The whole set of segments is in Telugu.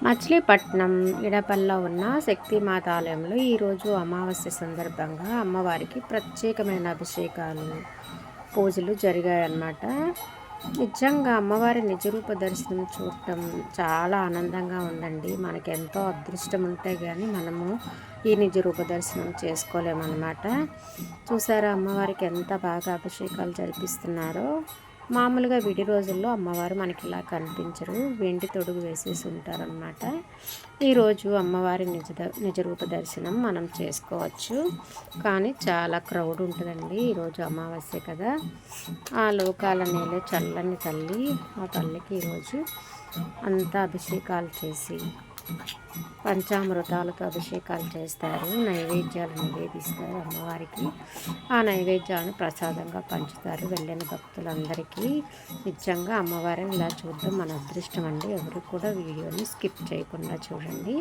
మచిలీపట్నం ఇడపల్లో ఉన్న శక్తిమాత ఆలయంలో ఈరోజు అమావాస్య సందర్భంగా అమ్మవారికి ప్రత్యేకమైన అభిషేకాలు పూజలు జరిగాయన్నమాట. నిజంగా అమ్మవారి నిజరూప దర్శనం చూడటం చాలా ఆనందంగా ఉందండి. మనకి ఎంతో అదృష్టం ఉంటే కానీ మనము ఈ నిజరూప దర్శనం చేసుకోలేమన్నమాట. చూసారా అమ్మవారికి ఎంత బాగా అభిషేకాలు జరిపిస్తున్నారో. మామూలుగా విడి రోజుల్లో అమ్మవారు మనకి ఇలా కనిపించరు, వెండి తొడుగు వేసేసి ఉంటారనమాట. ఈరోజు అమ్మవారి నిజరూప దర్శనం మనం చేసుకోవచ్చు, కానీ చాలా క్రౌడ్ ఉంటుందండి. ఈరోజు అమావాస్య కదా. ఆ లోకాల నేలే చల్లని తల్లి, ఆ తల్లికి ఈరోజు అంతా అభిషేకాలు చేసి పంచామృతాలతో అభిషేకాలు చేస్తారు, నైవేద్యాలు నివేదిస్తారు అమ్మవారికి. ఆ నైవేద్యాలను ప్రసాదంగా పంచుతారు వెళ్ళిన భక్తులందరికీ. నిజంగా అమ్మవారిని ఇలా చూడడం మన అదృష్టం అండి. ఎవరు కూడా వీడియోని స్కిప్ చేయకుండా చూడండి.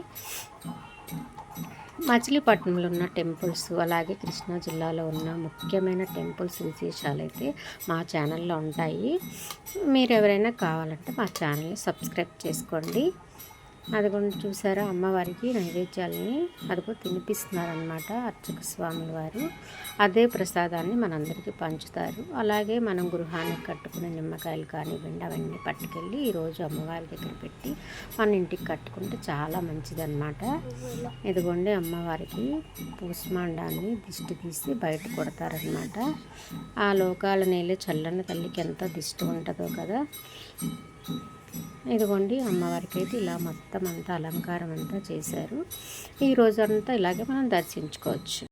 మచిలీపట్నంలో ఉన్న టెంపుల్స్, అలాగే కృష్ణా జిల్లాలో ఉన్న ముఖ్యమైన టెంపుల్స్ విశేషాలు అయితే మా ఛానల్లో ఉంటాయి. మీరు ఎవరైనా కావాలంటే మా ఛానల్ని సబ్స్క్రైబ్ చేసుకోండి. అదిగోండి చూసారా అమ్మవారికి నైవేద్యాలని అదిగో తినిపిస్తున్నారనమాట అర్చక స్వాముల వారు. అదే ప్రసాదాన్ని మనందరికీ పంచుతారు. అలాగే మనం గృహానికి కట్టుకునే నిమ్మకాయలు కానివ్వండి అవన్నీ పట్టుకెళ్ళి ఈరోజు అమ్మవారి దగ్గర పెట్టి మన ఇంటికి కట్టుకుంటే చాలా మంచిదన్నమాట. ఇదిగోండి అమ్మవారికి పూస్మాండాన్ని దిష్టి తీసి బయట కొడతారనమాట. ఆ లోకాల నేలే చల్లని తల్లికి ఎంత దిష్టి ఉంటుందో కదా. ఇదిగోండి అమ్మవారికి అయితే ఇలా మొత్తం అంతా అలంకారం అంతా చేశారు. ఈ రోజంతా ఇలాగే మనం దర్శించుకోవచ్చు.